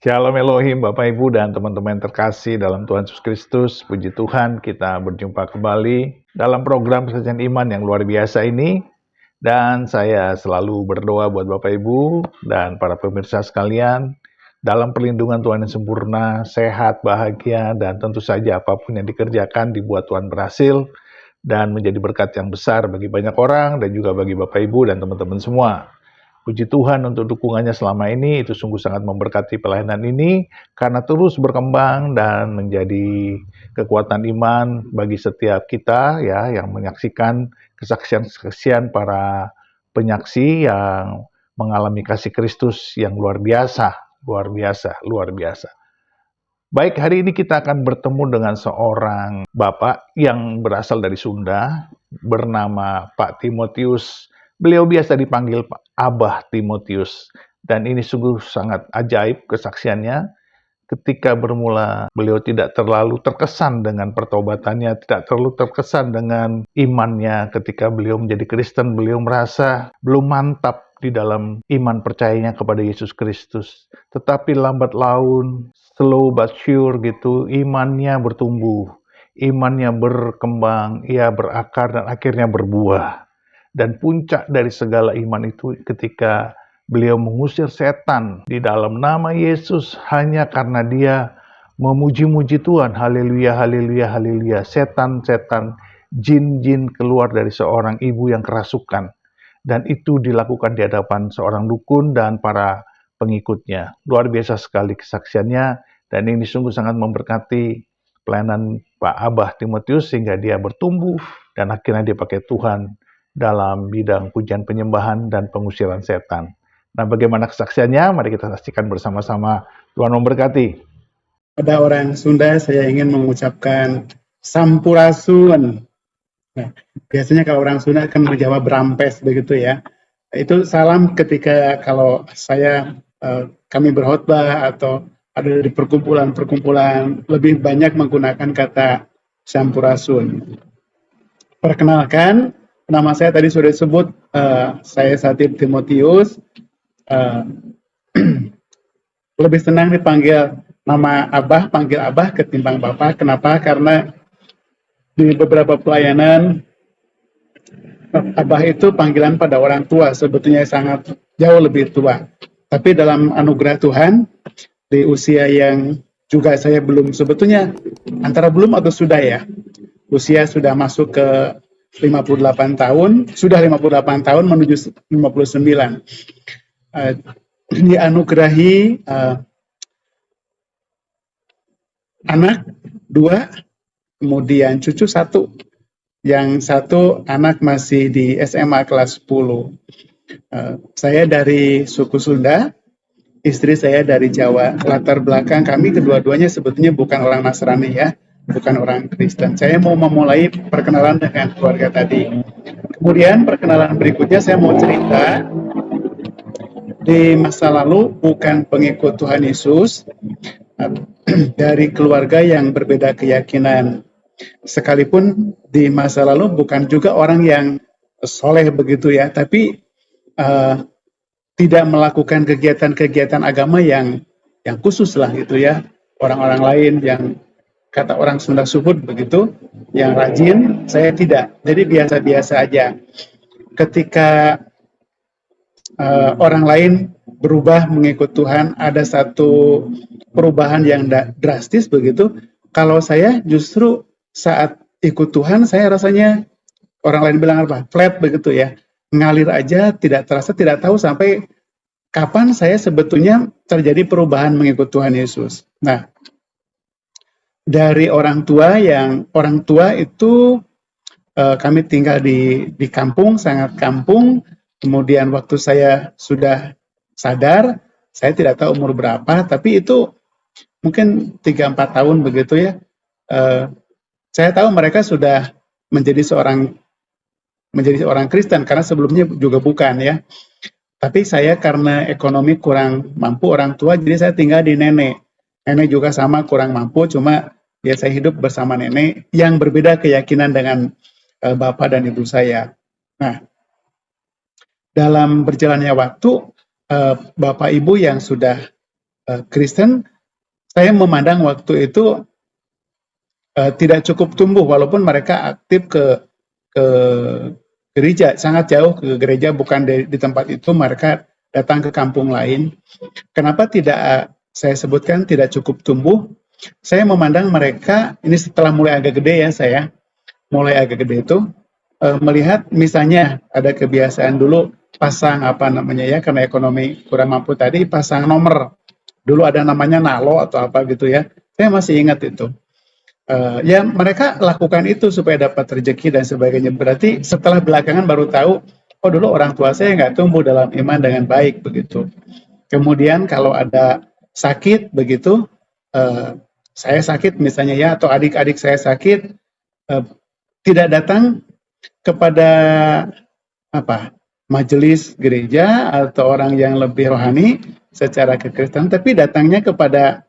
Shalom Elohim, Bapak Ibu dan teman-teman terkasih dalam Tuhan Yesus Kristus. Puji Tuhan, kita berjumpa kembali dalam program Persaksian Iman yang luar biasa ini. Dan saya selalu berdoa buat Bapak Ibu dan para pemirsa sekalian, dalam perlindungan Tuhan yang sempurna, sehat, bahagia, dan tentu saja apapun yang dikerjakan dibuat Tuhan berhasil dan menjadi berkat yang besar bagi banyak orang dan juga bagi Bapak Ibu dan teman-teman semua. Puji Tuhan untuk dukungannya selama ini, itu sungguh sangat memberkati pelayanan ini, karena terus berkembang dan menjadi kekuatan iman bagi setiap kita ya yang menyaksikan kesaksian-kesaksian para penyaksi yang mengalami kasih Kristus yang luar biasa, luar biasa, luar biasa. Baik, hari ini kita akan bertemu dengan seorang bapak yang berasal dari Sunda, bernama Pak Timotius. Beliau biasa dipanggil Pak Abah Timotius. Dan ini sungguh sangat ajaib kesaksiannya. Ketika bermula, beliau tidak terlalu terkesan dengan pertobatannya, tidak terlalu terkesan dengan imannya. Ketika beliau menjadi Kristen, beliau merasa belum mantap di dalam iman percayanya kepada Yesus Kristus. Tetapi lambat laun, slow but sure gitu, imannya bertumbuh, imannya berkembang, ia berakar dan akhirnya berbuah. Dan puncak dari segala iman itu ketika beliau mengusir setan di dalam nama Yesus hanya karena dia memuji-muji Tuhan. Haleluya, haleluya, haleluya. Setan-setan, jin-jin keluar dari seorang ibu yang kerasukan. Dan itu dilakukan di hadapan seorang dukun dan para pengikutnya. Luar biasa sekali kesaksiannya, dan ini sungguh sangat memberkati pelayanan Pak Abah Timotius sehingga dia bertumbuh dan akhirnya dia pakai Tuhan dalam bidang pujian penyembahan dan pengusiran setan. Nah, bagaimana kesaksiannya? Mari kita saksikan bersama-sama. Tuhan memberkati. Pada orang Sunda, saya ingin mengucapkan Sampurasun. Nah, biasanya kalau orang Sunda kan menjawab Brampes begitu ya. Itu salam ketika kalau kami berkhotbah atau ada di perkumpulan-perkumpulan lebih banyak menggunakan kata Sampurasun. Perkenalkan, nama saya tadi sudah disebut, saya Satip Timotius. Lebih senang dipanggil nama Abah, panggil Abah ketimbang Bapak. Kenapa? Karena di beberapa pelayanan, Abah itu panggilan pada orang tua, sebetulnya sangat jauh lebih tua. Tapi dalam anugerah Tuhan, di usia yang juga saya belum, sebetulnya antara belum atau sudah ya, usia sudah masuk ke 58 tahun, sudah 58 tahun menuju 59. Dianugerahi anak 2, kemudian cucu 1. Yang 1 anak masih di SMA kelas 10. Saya dari suku Sunda, istri saya dari Jawa. Latar belakang kami kedua-duanya sebetulnya bukan orang Nasrani ya, bukan orang Kristen. Saya mau memulai perkenalan dengan keluarga tadi. Kemudian perkenalan berikutnya saya mau cerita di masa lalu bukan pengikut Tuhan Yesus, dari keluarga yang berbeda keyakinan. Sekalipun di masa lalu bukan juga orang yang soleh begitu ya, tapi tidak melakukan kegiatan-kegiatan agama yang khusus lah gitu ya. Orang-orang lain yang kata orang Sunda Subud begitu, yang rajin, saya tidak. Jadi biasa-biasa aja. Ketika orang lain berubah mengikut Tuhan, ada satu perubahan yang drastis begitu. Kalau saya justru saat ikut Tuhan, saya rasanya orang lain bilang apa? Flat begitu ya. Ngalir aja, tidak terasa, tidak tahu sampai kapan saya sebetulnya terjadi perubahan mengikut Tuhan Yesus. Nah, dari orang tua itu kami tinggal di kampung, sangat kampung. Kemudian waktu saya sudah sadar, saya tidak tahu umur berapa, tapi itu mungkin 3-4 tahun begitu ya. Saya tahu mereka sudah menjadi orang Kristen, karena sebelumnya juga bukan ya. Tapi saya karena ekonomi kurang mampu orang tua, jadi saya tinggal di nenek. Nenek juga sama kurang mampu, cuma ya saya hidup bersama nenek yang berbeda keyakinan dengan bapak dan ibu saya. Nah, dalam berjalannya waktu, bapak ibu yang sudah Kristen, saya memandang waktu itu tidak cukup tumbuh walaupun mereka aktif ke gereja, sangat jauh ke gereja, bukan di tempat itu, mereka datang ke kampung lain. Kenapa tidak saya sebutkan tidak cukup tumbuh? Saya memandang mereka ini setelah mulai agak gede ya, saya mulai agak gede itu melihat misalnya ada kebiasaan dulu pasang apa namanya ya, karena ekonomi kurang mampu tadi, pasang nomor. Dulu ada namanya nalo atau apa gitu ya. Saya masih ingat itu. Ya mereka lakukan itu supaya dapat rezeki dan sebagainya. Berarti setelah belakangan baru tahu, oh dulu orang tua saya nggak tumbuh dalam iman dengan baik begitu. Kemudian kalau ada sakit begitu, saya sakit misalnya ya, atau adik-adik saya sakit, tidak datang kepada apa majelis gereja atau orang yang lebih rohani secara kekristenan, tapi datangnya kepada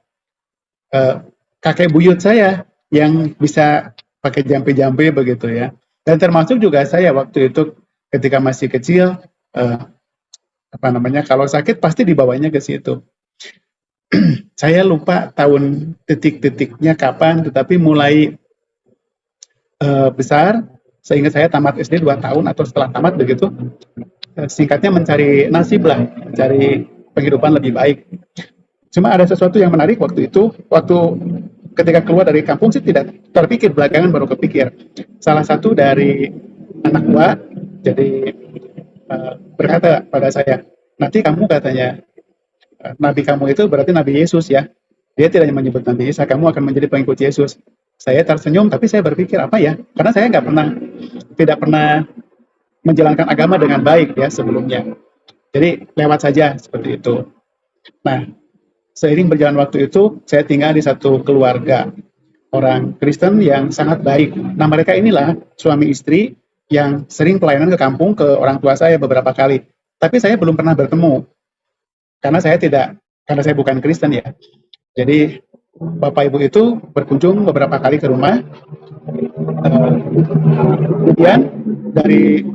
kakek buyut saya yang bisa pakai jampe-jampe begitu ya. Dan termasuk juga saya waktu itu ketika masih kecil, apa namanya, kalau sakit pasti dibawanya ke situ. Saya lupa tahun titik-titiknya kapan, tetapi mulai besar, seingat saya tamat SD 2 tahun atau setelah tamat begitu, singkatnya mencari nasib lah, mencari penghidupan lebih baik. Cuma ada sesuatu yang menarik waktu itu, waktu ketika keluar dari kampung sih tidak terpikir, belakangan baru kepikir. Salah satu dari anak buah jadi berkata pada saya, nanti kamu katanya nabi kamu itu berarti Nabi Yesus ya. Dia tidak menyebut Nabi Isa, kamu akan menjadi pengikut Yesus. Saya tersenyum, tapi saya berpikir apa ya? Karena saya tidak pernah menjalankan agama dengan baik ya sebelumnya. Jadi lewat saja seperti itu. Nah, seiring berjalan waktu itu, saya tinggal di satu keluarga orang Kristen yang sangat baik. Nah, mereka inilah suami istri yang sering pelayanan ke kampung ke orang tua saya beberapa kali. Tapi saya belum pernah bertemu karena saya bukan Kristen ya. Jadi bapak ibu itu berkunjung beberapa kali ke rumah. Kemudian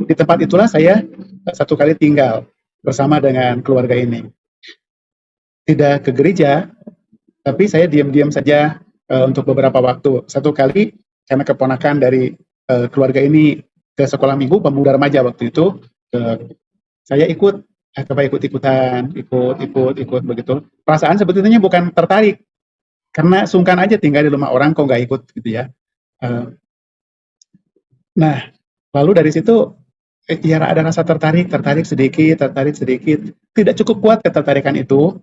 di tempat itulah saya satu kali tinggal bersama dengan keluarga ini. Tidak ke gereja, tapi saya diam-diam saja untuk beberapa waktu. Satu kali karena keponakan dari keluarga ini ke sekolah minggu pemuda remaja waktu itu, saya ikut ikut-ikutan, ikut begitu. Perasaan sebetulnya bukan tertarik, karena sungkan aja tinggal di rumah orang kok nggak ikut gitu ya. Nah, lalu dari situ ya ada rasa tertarik sedikit. Tidak cukup kuat ketertarikan itu.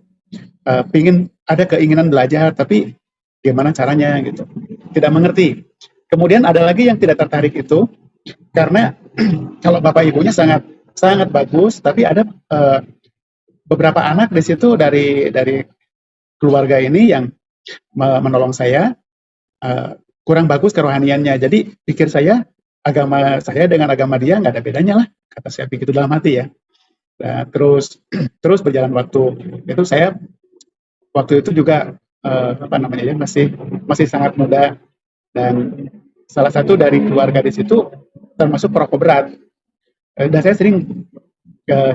Pingin ada keinginan belajar, tapi gimana caranya gitu. Tidak mengerti. Kemudian ada lagi yang tidak tertarik itu, karena kalau bapak ibunya sangat bagus, tapi ada beberapa anak di situ dari keluarga ini yang menolong saya kurang bagus kerohaniannya. Jadi pikir saya agama saya dengan agama dia nggak ada bedanya lah, kata saya pikir itu dalam hati ya. Nah, terus berjalan waktu itu saya waktu itu juga apa namanya ya masih sangat muda, dan salah satu dari keluarga di situ termasuk perokok berat. Dan saya sering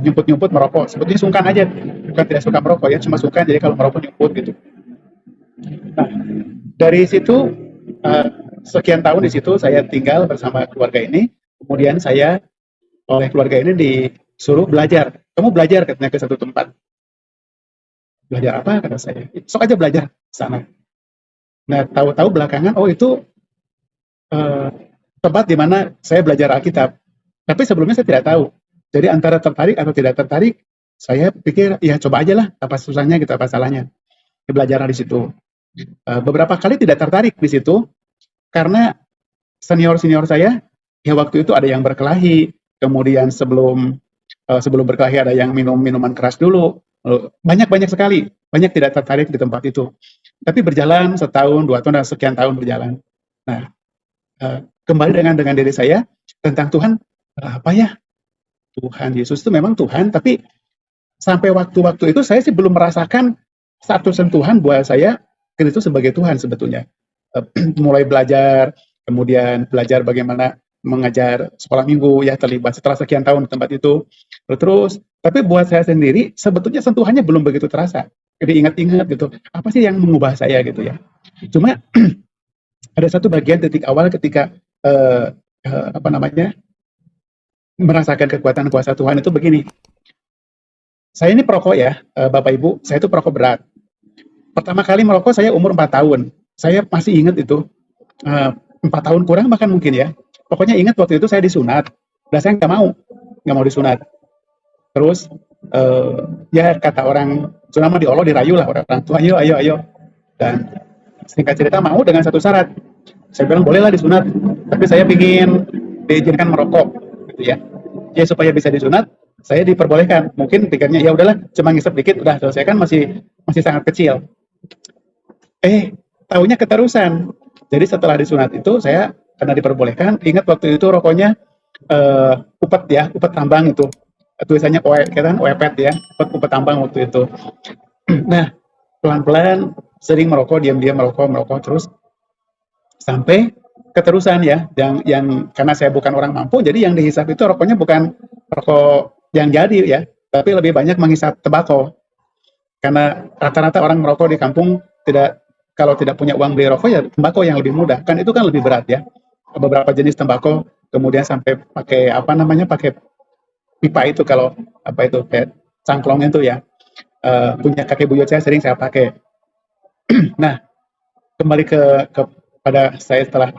nyumput merokok. Sebetulnya sungkan aja, bukan tidak suka merokok ya, cuma sungkan. Jadi kalau merokok nyumput gitu. Nah, dari situ sekian tahun di situ saya tinggal bersama keluarga ini. Kemudian saya oleh keluarga ini disuruh belajar. Kamu belajar katanya ke satu tempat. Belajar apa kata saya? Sok aja belajar sana. Nah, tahu-tahu belakangan itu tempat di mana saya belajar Alkitab. Tapi sebelumnya saya tidak tahu. Jadi antara tertarik atau tidak tertarik, saya pikir ya coba aja lah, apa susahnya gitu, apa salahnya. Belajar di situ. Beberapa kali tidak tertarik di situ karena senior saya ya waktu itu ada yang berkelahi, kemudian sebelum berkelahi ada yang minum minuman keras dulu. Banyak sekali, banyak tidak tertarik di tempat itu. Tapi berjalan setahun, 2 tahun, dan sekian tahun berjalan. Nah, kembali dengan diri saya tentang Tuhan, apa ya? Tuhan Yesus itu memang Tuhan, tapi sampai waktu-waktu itu saya sih belum merasakan satu sentuhan buat saya Kristus sebagai Tuhan sebetulnya. Mulai belajar, kemudian belajar bagaimana mengajar sekolah minggu ya, terlibat setelah sekian tahun di tempat itu. Terus tapi buat saya sendiri sebetulnya sentuhannya belum begitu terasa. Jadi ingat-ingat gitu, apa sih yang mengubah saya gitu ya. Cuma ada satu bagian titik awal ketika eh, apa namanya, merasakan kekuatan kuasa Tuhan itu begini. Saya ini perokok ya, Bapak Ibu, saya itu perokok berat. Pertama kali merokok saya umur 4 tahun. Saya masih ingat itu, 4 tahun kurang bahkan mungkin ya. Pokoknya ingat waktu itu saya disunat, dan saya nggak mau disunat. Terus ya kata orang Sunda mah diolo dirayu lah orang tua, ayo ayo ayo. Dan singkat cerita mau dengan satu syarat. Saya bilang bolehlah disunat, tapi saya ingin diizinkan merokok, gitu ya. Ya supaya bisa disunat, saya diperbolehkan. Mungkin pikirnya ya udahlah, cuma ngisep dikit udah selesai, kan masih sangat kecil. Tahunya keterusan. Jadi setelah disunat itu saya karena diperbolehkan, ingat waktu itu rokoknya upet tambang itu. Tulisannya kan OEPET ya, upet tambang waktu itu. Nah, pelan-pelan sering merokok, diam-diam merokok terus sampai keterusan ya, yang karena saya bukan orang mampu, jadi yang dihisap itu rokoknya bukan rokok yang jadi ya, tapi lebih banyak menghisap tembakau. Karena rata-rata orang merokok di kampung kalau tidak punya uang beli rokok ya tembakau yang lebih mudah, kan itu kan lebih berat ya. Beberapa jenis tembakau, kemudian sampai pakai pakai pipa itu, kalau kayak cangklong itu ya. Punya kakek buyut saya sering saya pakai. Nah, kembali pada saya setelah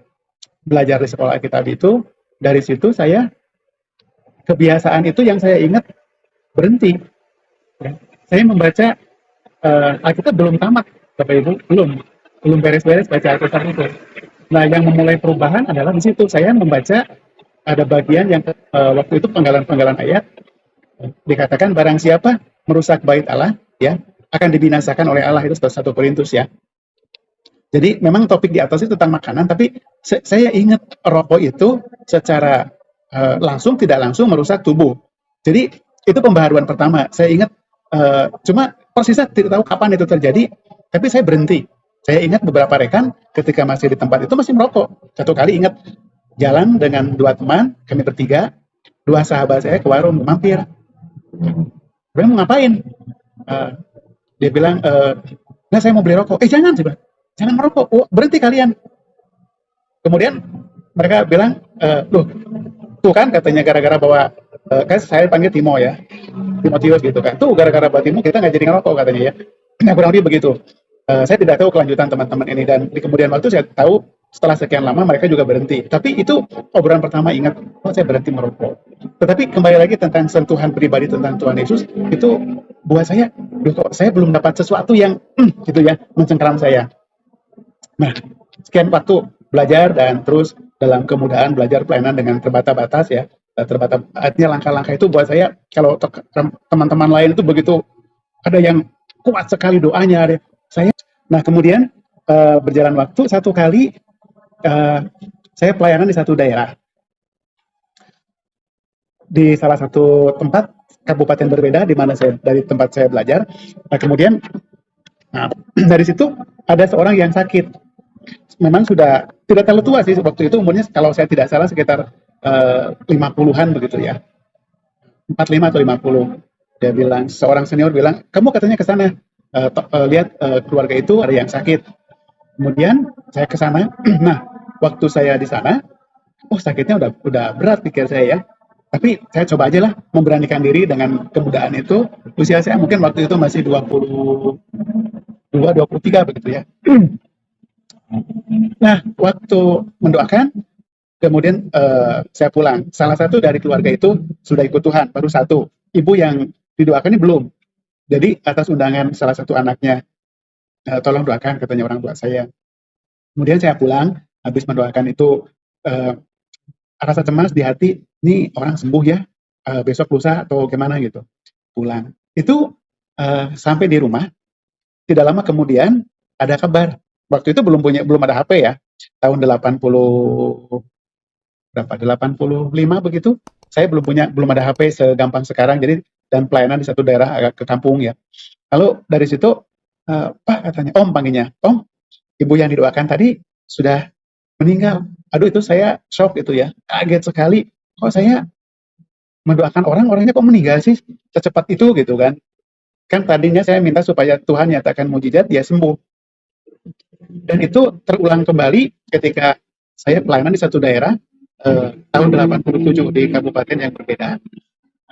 belajar di sekolah Alkitab itu, dari situ saya kebiasaan itu yang saya ingat berhenti. Ya. Saya membaca Alkitab belum tamat, Bapak Ibu, belum beres-beres baca Alkitab itu. Nah, yang memulai perubahan adalah di situ saya membaca ada bagian yang waktu itu penggalan ayat dikatakan barang siapa merusak bait Allah ya akan dibinasakan oleh Allah, itu 1 Korintus ya. Jadi memang topik di atas itu tentang makanan, tapi saya ingat rokok itu secara langsung tidak langsung merusak tubuh. Jadi itu pembaharuan pertama. Saya ingat, cuma persisnya tidak tahu kapan itu terjadi, tapi saya berhenti. Saya ingat beberapa rekan ketika masih di tempat itu masih merokok. Satu kali ingat jalan dengan 2 teman, kami bertiga, 2 sahabat saya ke warung mampir. Dia mau ngapain? Dia bilang, nah saya mau beli rokok. Jangan merokok, berhenti kalian. Kemudian mereka bilang, tuh kan katanya gara-gara bawa, kan saya panggil Timo ya, Timotius gitu kan. Tuh gara-gara bawa Timo kita nggak jadi ngerokok katanya ya. Nah kurang lebih begitu. Saya tidak tahu kelanjutan teman-teman ini, dan di kemudian waktu saya tahu setelah sekian lama mereka juga berhenti. Tapi itu obrolan pertama, ingat, saya berhenti merokok. Tetapi kembali lagi tentang sentuhan pribadi tentang Tuhan Yesus, itu buat saya, kok saya belum dapat sesuatu yang gitu ya, mencengkeram saya. Nah, sekian waktu belajar dan terus dalam kemudahan belajar pelayanan dengan terbatas-batas ya, artinya langkah-langkah itu buat saya, kalau teman-teman lain itu begitu ada yang kuat sekali doanya, nah kemudian berjalan waktu, satu kali saya pelayanan di satu daerah, di salah satu tempat kabupaten berbeda di mana dari tempat saya belajar. Nah kemudian dari situ ada seorang yang sakit. Memang sudah tidak terlalu tua sih, waktu itu umurnya kalau saya tidak salah sekitar 50-an begitu ya, 45 atau 50. Dia bilang, seorang senior bilang, kamu katanya ke sana, lihat keluarga itu ada yang sakit. Kemudian saya ke sana. Nah, waktu saya di sana, sakitnya udah berat pikir saya ya. Tapi saya coba aja lah memberanikan diri dengan kemudahan itu. Usia saya mungkin waktu itu masih 22, 23 begitu ya. Nah, waktu mendoakan, kemudian saya pulang. Salah satu dari keluarga itu sudah ikut Tuhan, baru satu. Ibu yang didoakan ini belum. Jadi atas undangan salah satu anaknya, tolong doakan katanya orang tua saya. Kemudian saya pulang, habis mendoakan itu, rasa cemas di hati, ini orang sembuh ya, besok lusa atau gimana gitu. Pulang. Itu sampai di rumah, tidak lama kemudian ada kabar. Waktu itu belum ada HP ya, tahun 85 begitu. Saya belum ada HP segampang sekarang, jadi dan pelayanan di satu daerah agak ke kampung ya. Lalu dari situ, Pak katanya, Om panggilnya, Om, ibu yang didoakan tadi sudah meninggal. aduh itu saya shock itu ya, kaget sekali, kok saya mendoakan orang, orangnya kok meninggal sih secepat itu gitu kan. Kan tadinya saya minta supaya Tuhan nyatakan mujizat, dia sembuh. Dan itu terulang kembali ketika saya pelayanan di satu daerah tahun 87 di kabupaten yang berbeda.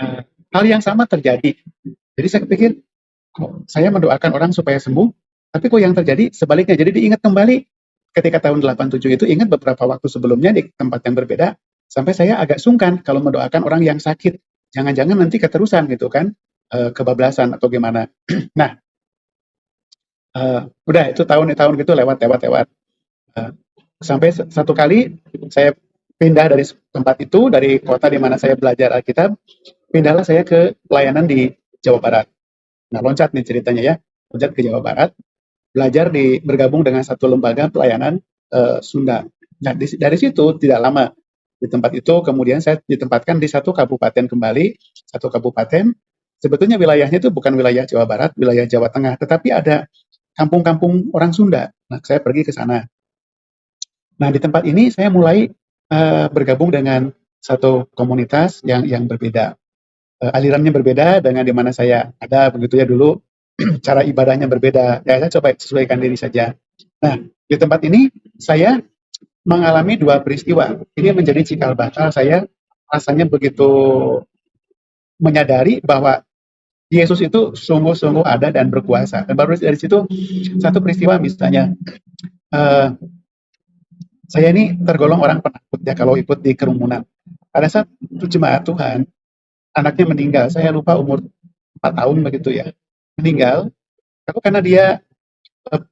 Eh, Hal yang sama terjadi. Jadi saya pikir, kok saya mendoakan orang supaya sembuh, tapi kok yang terjadi sebaliknya. Jadi diingat kembali ketika tahun 87 itu, ingat beberapa waktu sebelumnya di tempat yang berbeda, sampai saya agak sungkan kalau mendoakan orang yang sakit. Jangan-jangan nanti keterusan gitu kan, kebablasan atau gimana. Nah, udah itu tahun gitu lewat. Eh, Sampai satu kali saya pindah dari tempat itu, dari kota di mana saya belajar Alkitab, pindahlah saya ke pelayanan di Jawa Barat. Nah, loncat nih ceritanya ya, loncat ke Jawa Barat, belajar bergabung dengan satu lembaga pelayanan Sunda. Nah, dari situ tidak lama di tempat itu, kemudian saya ditempatkan di satu kabupaten kembali, satu kabupaten. Sebetulnya wilayahnya itu bukan wilayah Jawa Barat, wilayah Jawa Tengah, tetapi ada kampung-kampung orang Sunda. Nah, saya pergi ke sana. Nah, di tempat ini saya mulai bergabung dengan satu komunitas yang berbeda. Alirannya berbeda dengan di mana saya ada begitu ya dulu. Cara ibadahnya berbeda. Ya, saya coba sesuaikan diri saja. Nah, di tempat ini saya mengalami dua peristiwa. Ini menjadi cikal bakal saya rasanya begitu menyadari bahwa Yesus itu sungguh-sungguh ada dan berkuasa. Dan baru dari situ satu peristiwa misalnya, eh, saya ini tergolong orang penakut ya kalau ikut di kerumunan. Pada saat jemaat Tuhan, anaknya meninggal. Saya lupa umur 4 tahun begitu ya. Meninggal. Lalu karena dia eh,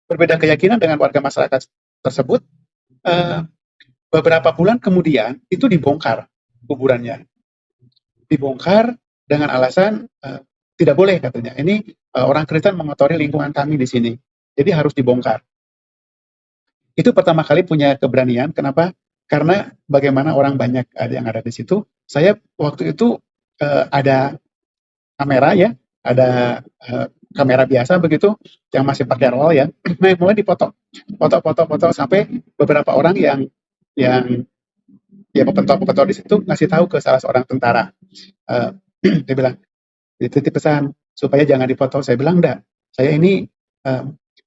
berbeda keyakinan dengan warga masyarakat tersebut, eh, beberapa bulan kemudian itu dibongkar kuburannya. Dibongkar dengan alasan tidak boleh katanya. Ini orang Kristen mengotori lingkungan kami di sini. Jadi harus dibongkar. Itu pertama kali punya keberanian. Kenapa? Karena bagaimana orang banyak yang ada di situ. Saya waktu itu ada kamera ya, ada kamera biasa begitu, yang masih pakai roll ya. Nah, mulai dipoto, foto sampai beberapa orang yang ya pepentok di situ ngasih tahu ke salah seorang tentara. Dia bilang, dititip pesan supaya jangan dipoto. Saya bilang enggak, saya ini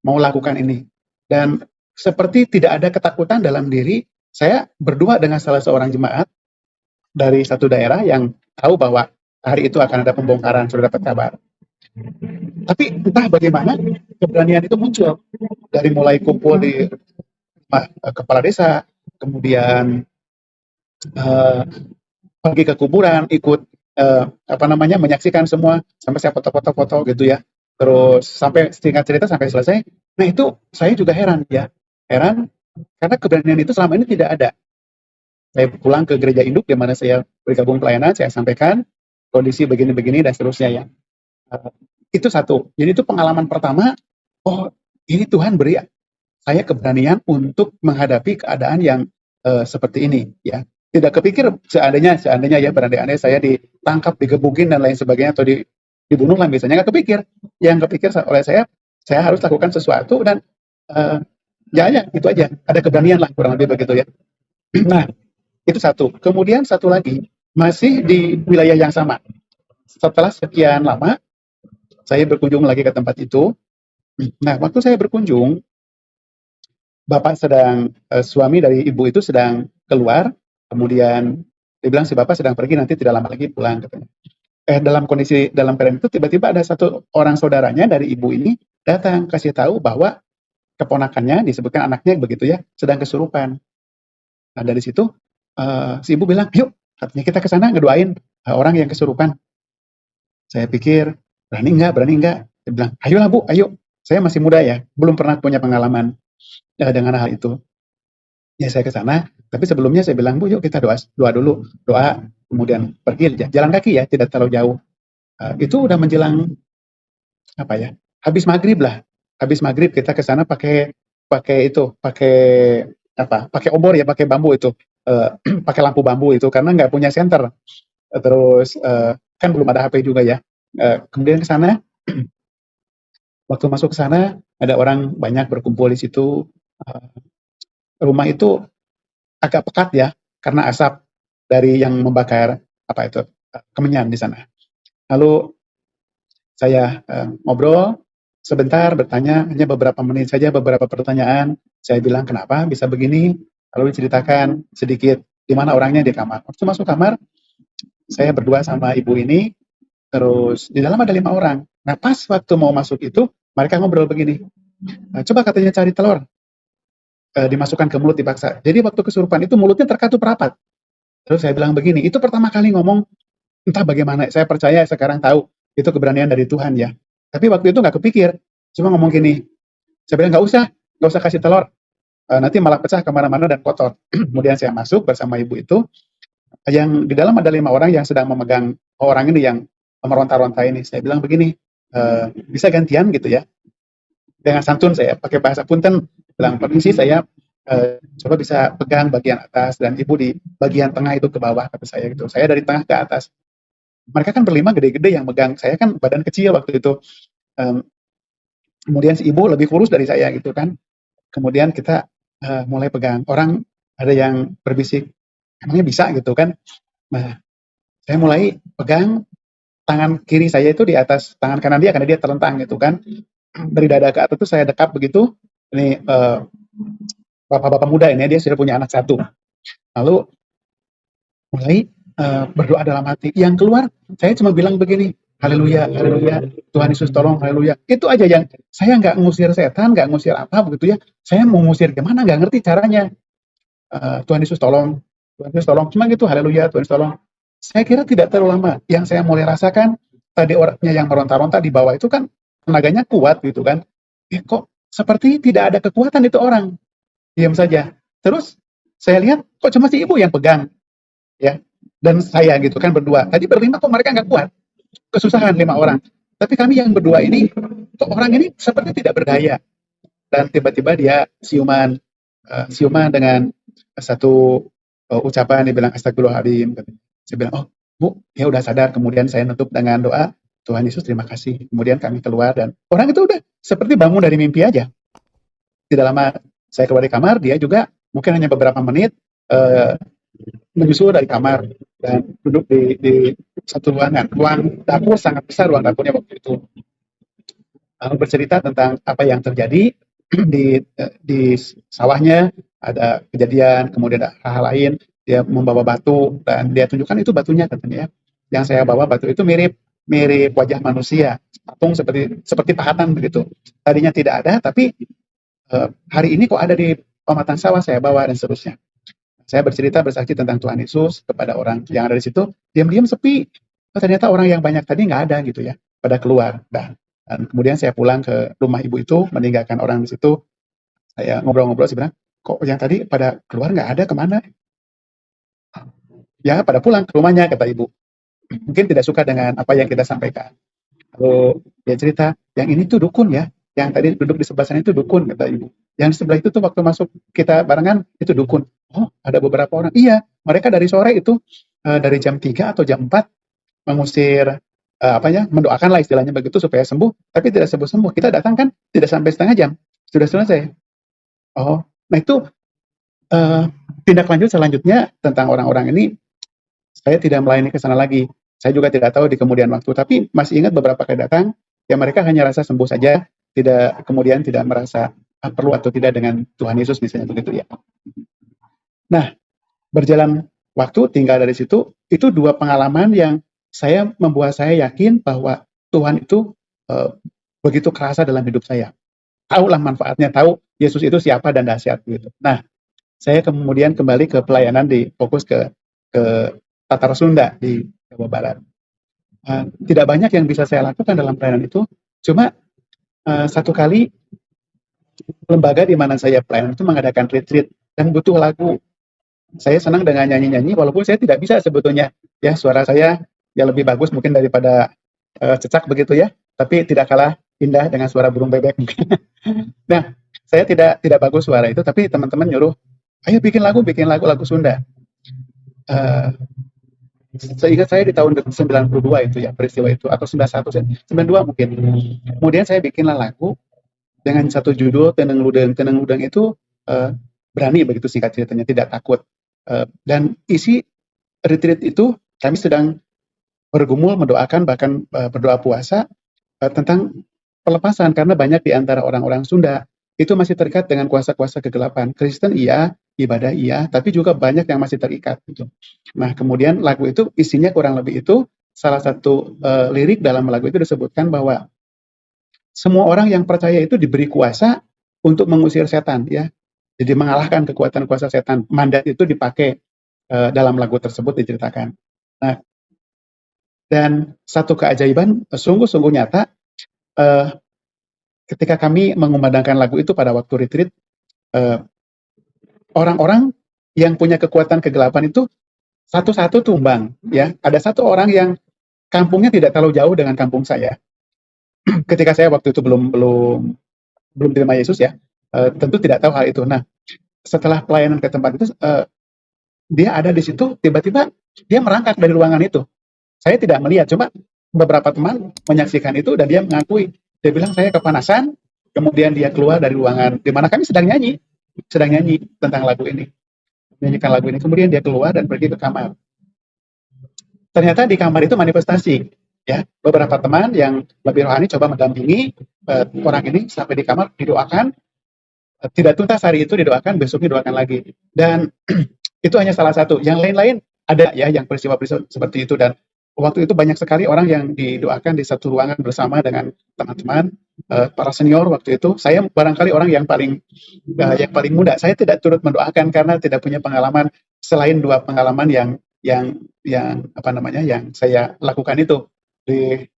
mau lakukan ini. Dan seperti tidak ada ketakutan dalam diri, saya berdua dengan salah seorang jemaat dari satu daerah yang tahu bahwa hari itu akan ada pembongkaran, sudah dapat kabar. Tapi entah bagaimana keberanian itu muncul dari mulai kumpul di kepala desa, kemudian pergi ke kuburan, ikut menyaksikan semua, sampai saya foto-foto gitu ya. Terus sampai singkat cerita sampai selesai. Nah, itu saya juga heran ya. Heran karena keberanian itu selama ini tidak ada. Saya pulang ke gereja induk di mana saya bergabung pelayanan, saya sampaikan kondisi begini-begini dan seterusnya ya. Itu satu. Jadi itu pengalaman pertama, oh ini Tuhan beri saya keberanian untuk menghadapi keadaan yang seperti ini ya. Tidak kepikir seandainya ya berandai-andai saya ditangkap, digebukin dan lain sebagainya atau dibunuh lah misalnya, nggak kepikir. Yang kepikir oleh saya harus lakukan sesuatu dan ya itu aja. Ada keberanian lah kurang lebih begitu ya. Nah, itu satu. Kemudian satu lagi, masih di wilayah yang sama. Setelah sekian lama, saya berkunjung lagi ke tempat itu. Nah, waktu saya berkunjung, suami dari ibu itu sedang keluar, kemudian dia bilang si bapak sedang pergi, nanti tidak lama lagi pulang katanya. Dalam keadaan itu tiba-tiba ada satu orang saudaranya dari ibu ini datang kasih tahu bahwa keponakannya, disebutkan anaknya begitu ya, sedang kesurupan. Nah, dari situ si ibu bilang, yuk katanya kita ke sana ngedoain orang yang kesurupan. Saya pikir berani enggak? Dia bilang, ayolah bu, ayo. Saya masih muda ya, belum pernah punya pengalaman dengan hal itu. Ya saya ke sana, tapi sebelumnya saya bilang, bu yuk kita doa dulu, kemudian pergi jalan kaki ya, tidak terlalu jauh. Itu udah menjelang habis maghrib kita ke sana pakai obor ya, pakai bambu itu, pakai lampu bambu itu karena nggak punya senter. Terus kan belum ada HP juga ya. Kemudian ke sana, waktu masuk ke sana ada orang banyak berkumpul di situ. Rumah itu agak pekat ya, karena asap dari yang membakar kemenyan di sana. Lalu saya ngobrol sebentar, bertanya, hanya beberapa menit saja, beberapa pertanyaan. Saya bilang, kenapa bisa begini? Lalu diceritakan sedikit di mana orangnya di kamar. Waktu masuk kamar, saya berdua sama ibu ini, terus di dalam ada 5 orang. Nah, pas waktu mau masuk itu, mereka ngobrol begini, coba katanya cari telur, dimasukkan ke mulut dipaksa. Jadi waktu kesurupan itu mulutnya terkatup rapat. Terus saya bilang begini, itu pertama kali ngomong, entah bagaimana, saya percaya sekarang tahu, itu keberanian dari Tuhan ya. Tapi waktu itu nggak kepikir, cuma ngomong gini, saya bilang nggak usah kasih telur, nanti malah pecah kemana-mana dan kotor. Kemudian saya masuk bersama ibu itu, yang di dalam ada 5 orang yang sedang memegang orang ini yang meronta-ronta ini. Saya bilang begini, bisa gantian gitu ya, dengan santun saya pakai bahasa punten, bilang permisi saya coba bisa pegang bagian atas dan ibu di bagian tengah itu ke bawah, kata saya gitu. Saya dari tengah ke atas. Mereka kan berlima gede-gede yang megang, saya kan badan kecil waktu itu. Kemudian si ibu lebih kurus dari saya gitu kan. Kemudian kita mulai pegang. Orang ada yang berbisik, emangnya bisa gitu kan. Nah, saya mulai pegang tangan kiri saya itu di atas tangan kanan dia karena dia terlentang gitu kan. Dari dada ke atas itu saya dekap begitu. Ini bapak-bapak muda ini, dia sudah punya anak 1. Lalu mulai berdoa dalam hati. Yang keluar saya cuma bilang begini, haleluya, haleluya, Tuhan Yesus tolong, haleluya. Itu aja, yang saya nggak ngusir setan, nggak ngusir apa begitu ya. Saya mau ngusir gimana, nggak ngerti caranya. Tuhan Yesus tolong, Tuhan Yesus tolong, cuma gitu, haleluya, Tuhan Yesus tolong. Saya kira tidak terlalu lama. Yang saya mulai rasakan, tadi orangnya yang meronta-ronta di bawah itu kan tenaganya kuat gitu kan. Kok seperti tidak ada kekuatan itu orang. Diam saja. Terus saya lihat kok cuma si ibu yang pegang. Ya. Dan saya gitu kan berdua. Tadi berlima kok mereka nggak kuat. Kesusahan 5 orang. Tapi kami yang berdua ini, kok orang ini seperti tidak berdaya. Dan tiba-tiba dia siuman dengan satu ucapan, dia bilang astagfirullahaladzim. Saya bilang, oh Bu, ya udah sadar. Kemudian saya nutup dengan doa, Tuhan Yesus terima kasih. Kemudian kami keluar dan orang itu udah seperti bangun dari mimpi aja. Tidak lama saya keluar dari kamar, dia juga mungkin hanya beberapa menit menyusul dari kamar dan duduk di satu ruangan. Ruang dapur sangat besar, ruang dapurnya waktu itu. Bercerita tentang apa yang terjadi di sawahnya, ada kejadian, kemudian ada hal lain. Dia membawa batu dan dia tunjukkan itu batunya katanya. Yang saya bawa batu itu mirip wajah manusia, patung seperti pahatan begitu. Tadinya tidak ada, tapi hari ini kok ada di pematang sawah, saya bawa dan seterusnya. Saya bercerita bersaksi tentang Tuhan Yesus kepada orang yang ada di situ, diam-diam sepi. Ternyata orang yang banyak tadi nggak ada gitu ya, pada keluar. Dan kemudian saya pulang ke rumah ibu itu, meninggalkan orang di situ. Saya ngobrol-ngobrol, saya bilang, kok yang tadi pada keluar nggak ada, kemana? Ya, pada pulang ke rumahnya, kata ibu. Mungkin tidak suka dengan apa yang kita sampaikan. Lalu dia cerita, yang ini tuh dukun ya, yang tadi duduk di sebelah sana itu dukun, kata ibu. Yang di sebelah itu tuh waktu masuk kita barengan, itu dukun. Oh, ada beberapa orang. Iya, mereka dari sore itu, dari jam 3 atau jam 4, mengusir, mendoakan lah istilahnya begitu supaya sembuh, tapi tidak sembuh-sembuh. Kita datang kan, tidak sampai setengah jam, sudah selesai. Oh, nah itu tindak lanjut selanjutnya tentang orang-orang ini, saya tidak melayani ke sana lagi. Saya juga tidak tahu di kemudian waktu, tapi masih ingat beberapa kali datang, ya mereka hanya rasa sembuh saja, kemudian tidak merasa perlu atau tidak dengan Tuhan Yesus misalnya begitu ya. Nah, berjalan waktu tinggal dari situ, itu 2 pengalaman yang membuat saya yakin bahwa Tuhan itu begitu kerasa dalam hidup saya. Tahulah manfaatnya, tahu Yesus itu siapa dan dahsyat gitu. Nah, saya kemudian kembali ke pelayanan, fokus ke Tatar Sunda di Jawa Barat. Tidak banyak yang bisa saya lakukan dalam pelayanan itu, cuma satu kali lembaga di mana saya pelayanan itu mengadakan retreat dan butuh lagu. Saya senang dengan nyanyi-nyanyi, walaupun saya tidak bisa sebetulnya. Ya, suara saya ya lebih bagus mungkin daripada cecak begitu ya, tapi tidak kalah indah dengan suara burung bebek. Nah, saya tidak bagus suara itu, tapi teman-teman nyuruh, ayo bikin lagu Sunda. Seingat saya di tahun 92 itu ya, peristiwa itu, atau 91, 92 mungkin. Kemudian saya bikinlah lagu dengan satu judul Teneng Ludeng. Teneng Ludeng itu berani, begitu singkat ceritanya, tidak takut. Dan isi retreat itu kami sedang bergumul, mendoakan, bahkan berdoa puasa tentang pelepasan, karena banyak di antara orang-orang Sunda itu masih terikat dengan kuasa-kuasa kegelapan. Kristen iya, ibadah iya, tapi juga banyak yang masih terikat gitu. Nah, kemudian lagu itu isinya kurang lebih itu, salah satu lirik dalam lagu itu disebutkan bahwa semua orang yang percaya itu diberi kuasa untuk mengusir setan, ya. Jadi mengalahkan kekuatan kuasa setan. Mandat itu dipakai dalam lagu tersebut diceritakan. Nah, dan satu keajaiban sungguh-sungguh nyata, ketika kami mengumandangkan lagu itu pada waktu retreat, orang-orang yang punya kekuatan kegelapan itu satu-satu tumbang, ya. Ada satu orang yang kampungnya tidak terlalu jauh dengan kampung saya. Ketika saya waktu itu belum terima Yesus, ya, tentu tidak tahu hal itu. Nah, setelah pelayanan ke tempat itu, dia ada di situ, tiba-tiba dia merangkak dari ruangan itu. Saya tidak melihat, cuma beberapa teman menyaksikan itu dan dia mengakui. Dia bilang, saya kepanasan, kemudian dia keluar dari ruangan di mana kami sedang nyanyi tentang lagu ini, menyanyikan lagu ini. Kemudian dia keluar dan pergi ke kamar. Ternyata di kamar itu manifestasi, ya. Beberapa teman yang lebih rohani coba mendampingi orang ini sampai di kamar, didoakan. Tidak tuntas hari itu didoakan, besoknya didoakan lagi. Dan itu hanya salah satu. Yang lain-lain ada, ya, yang peristiwa-peristiwa seperti itu. Dan waktu itu banyak sekali orang yang didoakan di satu ruangan bersama dengan teman-teman, para senior waktu itu. Saya barangkali orang yang paling muda. Saya tidak turut mendoakan karena tidak punya pengalaman selain 2 pengalaman yang saya lakukan itu di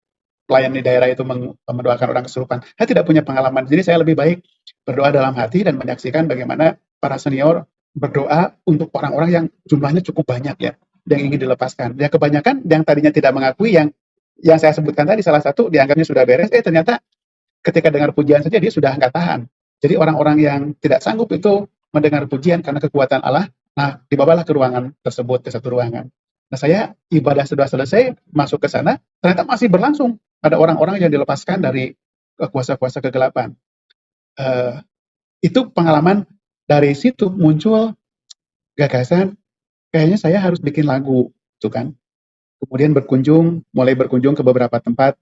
pelayan di daerah itu, mendoakan orang kesurupan. Saya tidak punya pengalaman. Jadi saya lebih baik berdoa dalam hati dan menyaksikan bagaimana para senior berdoa untuk orang-orang yang jumlahnya cukup banyak, ya, yang ingin dilepaskan. Ya, kebanyakan yang tadinya tidak mengakui, yang saya sebutkan tadi, salah satu dianggapnya sudah beres, ternyata ketika dengar pujian saja dia sudah nggak tahan. Jadi orang-orang yang tidak sanggup itu mendengar pujian karena kekuatan Allah, nah, dibawalah ke ruangan tersebut, ke satu ruangan. Nah, saya ibadah sudah selesai, masuk ke sana, ternyata masih berlangsung. Ada orang-orang yang dilepaskan dari kuasa-kuasa kegelapan. Itu pengalaman. Dari situ muncul gagasan, kayaknya saya harus bikin lagu, gitu kan. Kemudian mulai berkunjung ke beberapa tempat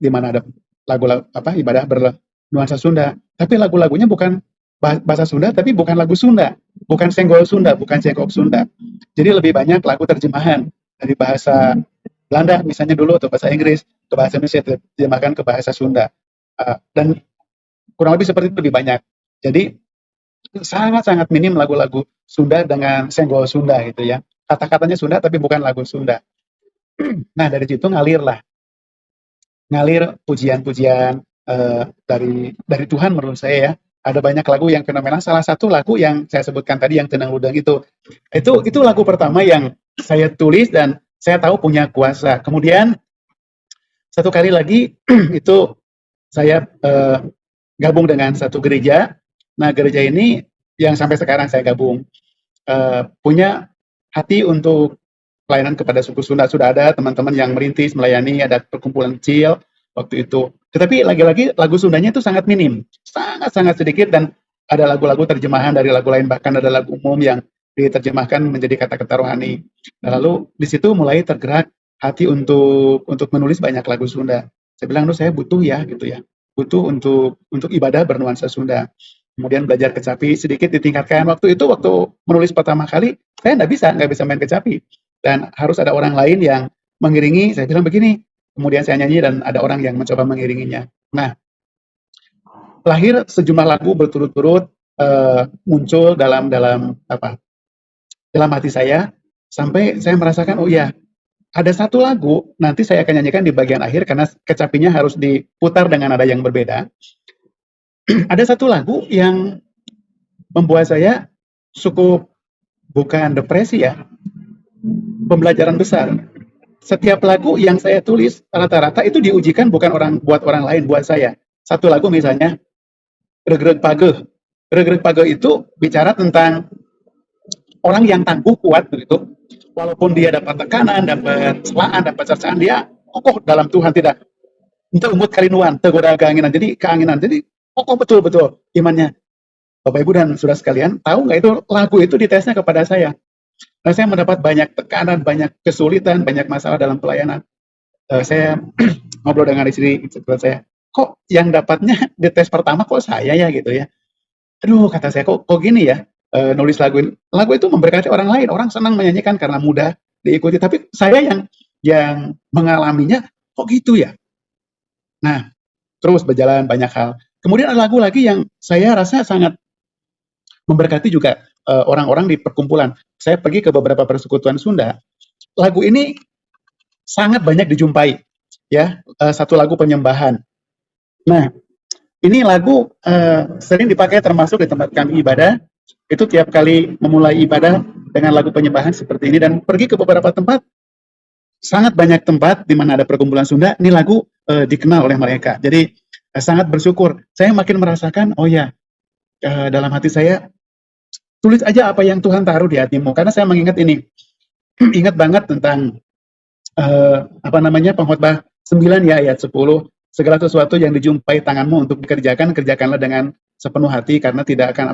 di mana ada lagu ibadah bernuansa Sunda. Tapi lagu-lagunya bukan bahasa Sunda, tapi bukan lagu Sunda, bukan senggol Sunda, bukan cengkok Sunda. Jadi lebih banyak lagu terjemahan dari bahasa Belanda misalnya dulu, atau bahasa Inggris ke bahasa Indonesia, terjemahkan ke bahasa Sunda. Dan kurang lebih seperti itu, lebih banyak. Jadi sangat-sangat minim lagu-lagu Sunda dengan senggol Sunda gitu, ya. Kata-katanya Sunda tapi bukan lagu Sunda. Nah, dari situ ngalir pujian-pujian dari Tuhan menurut saya, ya. Ada banyak lagu yang fenomenal. Salah satu lagu yang saya sebutkan tadi, yang Tenang Ludeng itu lagu pertama yang saya tulis dan saya tahu punya kuasa. Kemudian satu kali lagi itu saya gabung dengan satu gereja. Nah, gereja ini yang sampai sekarang saya gabung punya hati untuk pelayanan kepada suku Sunda. Sudah ada teman-teman yang merintis melayani, ada perkumpulan kecil waktu itu. Tetapi lagi-lagi lagu Sundanya itu sangat minim, sangat-sangat sedikit, dan ada lagu-lagu terjemahan dari lagu lain, bahkan ada lagu umum yang diterjemahkan menjadi kata-kata rohani. Nah, lalu di situ mulai tergerak hati untuk menulis banyak lagu Sunda. Saya bilang, saya butuh, ya, gitu, ya. Butuh untuk ibadah bernuansa Sunda. Kemudian belajar kecapi, sedikit ditingkatkan. Waktu menulis pertama kali, saya nggak bisa main kecapi. Dan harus ada orang lain yang mengiringi. Saya bilang begini, kemudian saya nyanyi dan ada orang yang mencoba mengiringinya. Nah, lahir sejumlah lagu berturut-turut muncul dalam hati saya, sampai saya merasakan, oh ya, ada satu lagu, nanti saya akan nyanyikan di bagian akhir, karena kecapinya harus diputar dengan nada yang berbeda. Ada satu lagu yang membuat saya cukup, bukan depresi, ya, pembelajaran besar. Setiap lagu yang saya tulis rata-rata itu diujikan bukan buat orang lain, buat saya. Satu lagu misalnya Regreg Pageh. Regreg Pageh itu bicara tentang orang yang tangguh, kuat begitu. Walaupun dia dapat tekanan, dapat celaan, dapat cercaan, dia kokoh dalam Tuhan, tidak untuk umut kalinuan, tegoda keanginan. Jadi keanginan, jadi kokoh betul-betul imannya. Bapak Ibu dan saudara sekalian, tahu nggak itu lagu itu ditesnya kepada saya. Nah, saya mendapat banyak tekanan, banyak kesulitan, banyak masalah dalam pelayanan. Saya ngobrol dengan istri saya, kok yang dapatnya di tes pertama kok saya ya gitu ya. Aduh, kata saya, kok gini ya, nulis lagu ini. Lagu itu memberkati orang lain, orang senang menyanyikan karena mudah diikuti, tapi saya yang mengalaminya, kok gitu ya? Nah, terus berjalan banyak hal. Kemudian ada lagu lagi yang saya rasa sangat memberkati juga orang-orang di perkumpulan. Saya pergi ke beberapa persekutuan Sunda, lagu ini sangat banyak dijumpai, ya, satu lagu penyembahan. Nah, ini lagu sering dipakai termasuk di tempat kami ibadah. Itu tiap kali memulai ibadah dengan lagu penyembahan seperti ini dan pergi ke beberapa tempat, sangat banyak tempat di mana ada perkumpulan Sunda, ini lagu dikenal oleh mereka. Jadi sangat bersyukur. Saya makin merasakan, oh ya, dalam hati saya, tulis aja apa yang Tuhan taruh di hatimu. Karena saya mengingat ini, ingat banget tentang pengkhotbah 9 ya ayat 10, segala sesuatu yang dijumpai tanganmu untuk dikerjakan, kerjakanlah dengan sepenuh hati karena tidak akan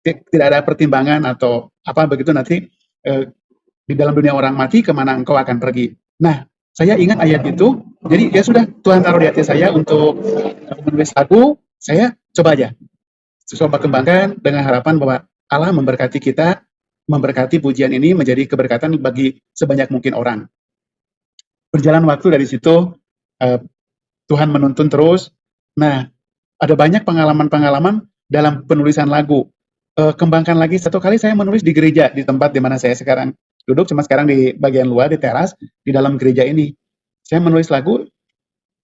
tidak ada pertimbangan atau apa begitu nanti di dalam dunia orang mati kemana engkau akan pergi. Nah, saya ingat ayat itu, jadi ya sudah Tuhan taruh di hati saya untuk menulis lagu, saya coba aja, coba kembangkan dengan harapan bahwa Allah memberkati kita, memberkati pujian ini menjadi keberkatan bagi sebanyak mungkin orang. Berjalan waktu dari situ, Tuhan menuntun terus. Nah, ada banyak pengalaman-pengalaman dalam penulisan lagu. Kembangkan lagi, satu kali saya menulis di gereja, di tempat di mana saya sekarang duduk, cuma sekarang di bagian luar, di teras, di dalam gereja ini. Saya menulis lagu,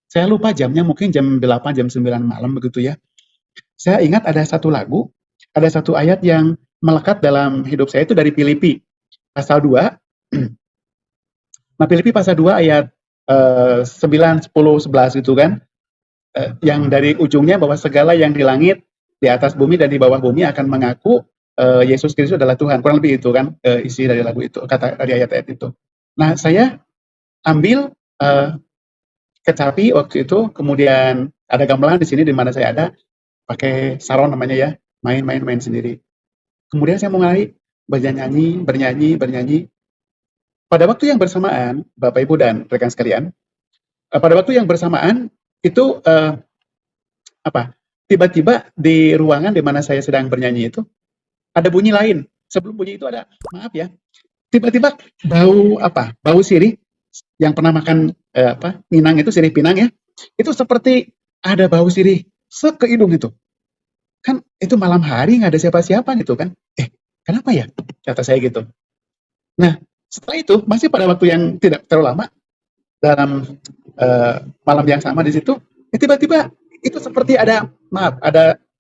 saya lupa jamnya, mungkin jam 8, jam 9 malam, begitu ya. Saya ingat ada satu lagu, ada satu ayat yang melekat dalam hidup saya, itu dari Filipi, pasal 2. Nah, Filipi pasal 2 ayat 9, 10, 11 itu kan, yang dari ujungnya bahwa segala yang di langit, di atas bumi dan di bawah bumi akan mengaku Yesus Kristus adalah Tuhan. Kurang lebih itu kan isi dari lagu itu, kata dari ayat-ayat itu. Nah, saya ambil kecapi waktu itu, kemudian ada gamelan di sini di mana saya ada, pakai saron namanya ya, main sendiri. Kemudian saya mulai bernyanyi. Pada waktu yang bersamaan, Bapak Ibu dan rekan sekalian, pada waktu yang bersamaan itu tiba-tiba di ruangan di mana saya sedang bernyanyi itu ada bunyi lain. Sebelum bunyi itu ada, maaf ya, tiba-tiba bau sirih yang pernah makan minang itu, sirih pinang ya, itu seperti ada bau sirih ke hidung itu. Kan itu malam hari nggak ada siapa-siapa gitu kan. Kenapa ya? Kata saya gitu. Nah, setelah itu masih pada waktu yang tidak terlalu lama dalam malam yang sama di situ, tiba-tiba itu seperti ada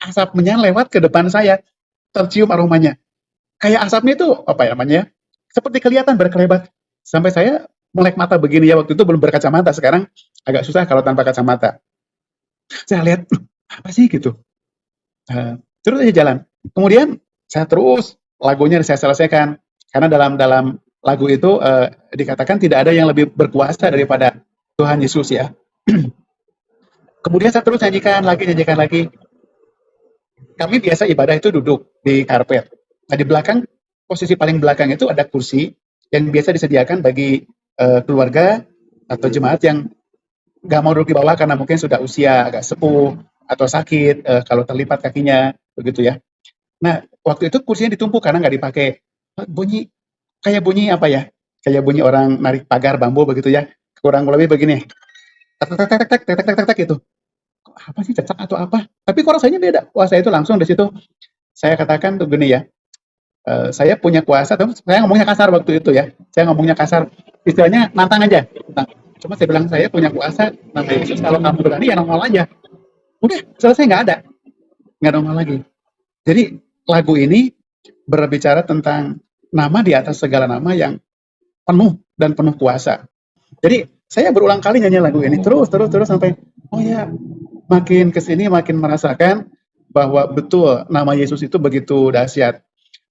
asap menyan lewat ke depan saya, tercium aromanya. Kayak asapnya itu seperti kelihatan berkelebat. Sampai saya melek mata begini ya, waktu itu belum berkacamata, sekarang agak susah kalau tanpa kacamata. Saya lihat, apa sih gitu. Terus aja jalan. Kemudian saya terus lagunya saya selesaikan karena dalam lagu itu dikatakan tidak ada yang lebih berkuasa daripada Tuhan Yesus ya. Kemudian saya terus nyanyikan lagi. Kami biasa ibadah itu duduk di karpet. Nah, di belakang, posisi paling belakang itu ada kursi yang biasa disediakan bagi keluarga atau jemaat yang nggak mau duduk di bawah karena mungkin sudah usia agak sepuh atau sakit, kalau terlipat kakinya, begitu ya. Nah, waktu itu kursinya ditumpuk karena nggak dipakai. Kayak bunyi orang narik pagar bambu begitu ya. Kurang lebih begini. Tak gitu. Apa sih, cecak atau apa? Tapi kok rasanya beda. Wah, saya itu langsung di situ saya katakan tuh gini ya. Saya punya kuasa, saya ngomongnya kasar waktu itu ya. Saya ngomongnya kasar. Istilahnya nantang aja. Nah, cuma saya bilang saya punya kuasa nama Yesus, kalau kamu berani ya nongol aja. Udah, selesai, nggak nongol lagi. Jadi lagu ini berbicara tentang nama di atas segala nama yang penuh dan penuh kuasa. Jadi saya berulang kali nyanyi lagu ini terus sampai oh ya, makin kesini makin merasakan bahwa betul nama Yesus itu begitu dahsyat.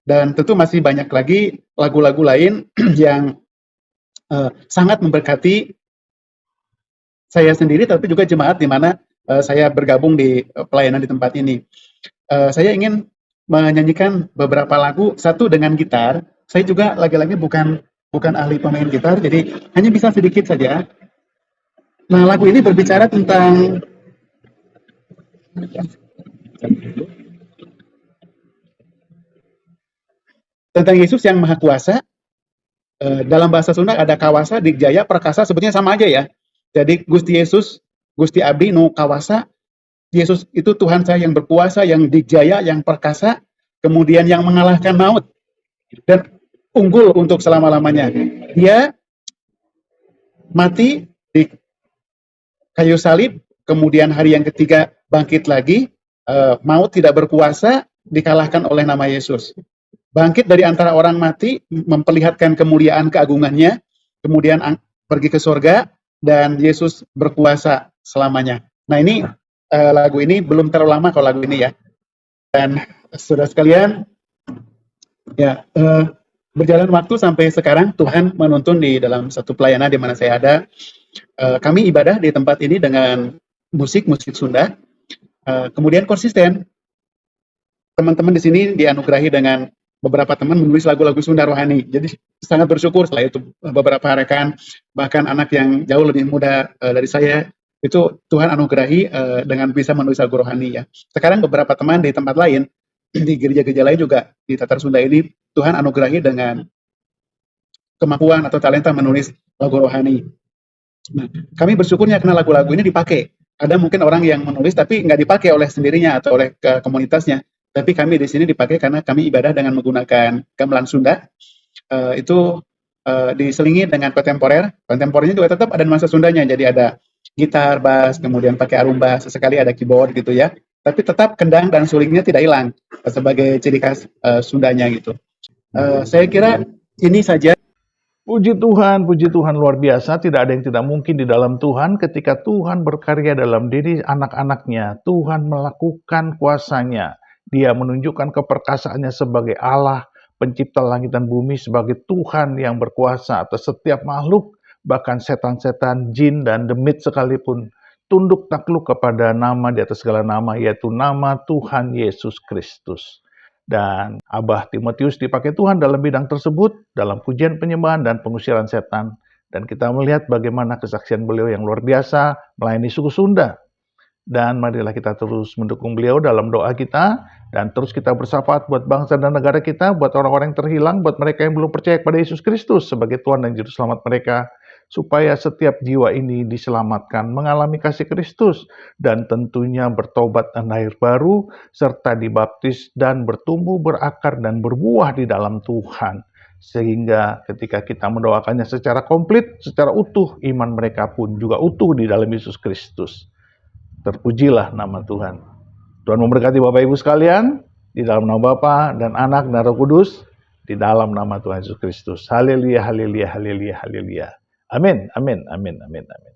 Dan tentu masih banyak lagi lagu-lagu lain yang sangat memberkati saya sendiri, tapi juga jemaat di mana saya bergabung di pelayanan di tempat ini. saya ingin menyanyikan beberapa lagu, satu dengan gitar. Saya juga lagi-lagi bukan ahli pemain gitar, jadi hanya bisa sedikit saja. Nah, lagu ini berbicara tentang Yesus yang Maha Kuasa. Dalam bahasa Sunda ada kawasa, digjaya, perkasa, sebetulnya sama aja ya. Jadi Gusti Yesus, Gusti Abdi nu kawasa, Yesus itu Tuhan saya yang berkuasa, yang digjaya, yang perkasa, kemudian yang mengalahkan maut dan unggul untuk selama-lamanya. Dia mati di kayu salib, kemudian hari yang ketiga bangkit lagi, maut tidak berkuasa, dikalahkan oleh nama Yesus. Bangkit dari antara orang mati, memperlihatkan kemuliaan keagungannya, kemudian pergi ke surga, dan Yesus berkuasa selamanya. Nah, ini lagu ini belum terlalu lama kalau lagu ini ya. Dan saudara sekalian, ya berjalan waktu sampai sekarang Tuhan menuntun di dalam satu pelayanan di mana saya ada. Kami ibadah di tempat ini dengan musik Sunda. Kemudian konsisten. Teman-teman di sini dianugerahi dengan beberapa teman menulis lagu-lagu Sunda rohani. Jadi sangat bersyukur setelah itu beberapa rekan, bahkan anak yang jauh lebih muda dari saya, itu Tuhan anugerahi dengan bisa menulis lagu rohani ya. Sekarang beberapa teman di tempat lain, di gereja-gereja lain juga di Tatar Sunda ini, Tuhan anugerahi dengan kemampuan atau talenta menulis lagu rohani. Nah, kami bersyukurnya karena lagu-lagu ini dipakai. Ada mungkin orang yang menulis tapi nggak dipakai oleh sendirinya atau oleh komunitasnya. Tapi kami di sini dipakai karena kami ibadah dengan menggunakan gamelan Sunda. Itu diselingi dengan kontemporer. Kontemporernya juga tetap ada nuansa Sundanya. Jadi ada gitar, bass, kemudian pakai arumba, sesekali ada keyboard gitu ya. Tapi tetap kendang dan sulingnya tidak hilang sebagai ciri khas Sundanya gitu. Saya kira ini saja. Puji Tuhan luar biasa. Tidak ada yang tidak mungkin di dalam Tuhan. Ketika Tuhan berkarya dalam diri anak-anaknya, Tuhan melakukan kuasanya. Dia menunjukkan keperkasaannya sebagai Allah, pencipta langit dan bumi, sebagai Tuhan yang berkuasa atas setiap makhluk, bahkan setan-setan, jin, dan demit sekalipun. Tunduk takluk kepada nama di atas segala nama, yaitu nama Tuhan Yesus Kristus. Dan Abah Timotius dipakai Tuhan dalam bidang tersebut, dalam pujian penyembahan dan pengusiran setan. Dan kita melihat bagaimana kesaksian beliau yang luar biasa melayani suku Sunda. Dan marilah kita terus mendukung beliau dalam doa kita, dan terus kita bersyafaat buat bangsa dan negara kita, buat orang-orang yang terhilang, buat mereka yang belum percaya kepada Yesus Kristus sebagai Tuhan dan Juru Selamat mereka, supaya setiap jiwa ini diselamatkan, mengalami kasih Kristus, dan tentunya bertobat dan lahir baru, serta dibaptis dan bertumbuh, berakar, dan berbuah di dalam Tuhan. Sehingga ketika kita mendoakannya secara komplit, secara utuh, iman mereka pun juga utuh di dalam Yesus Kristus. Terpujilah nama Tuhan. Tuhan memberkati Bapak Ibu sekalian, di dalam nama Bapa dan Anak dan Roh Kudus, di dalam nama Tuhan Yesus Kristus. Haleluya, haleluya, haleluya, haleluya. Amin, amin, amin, amin, amin.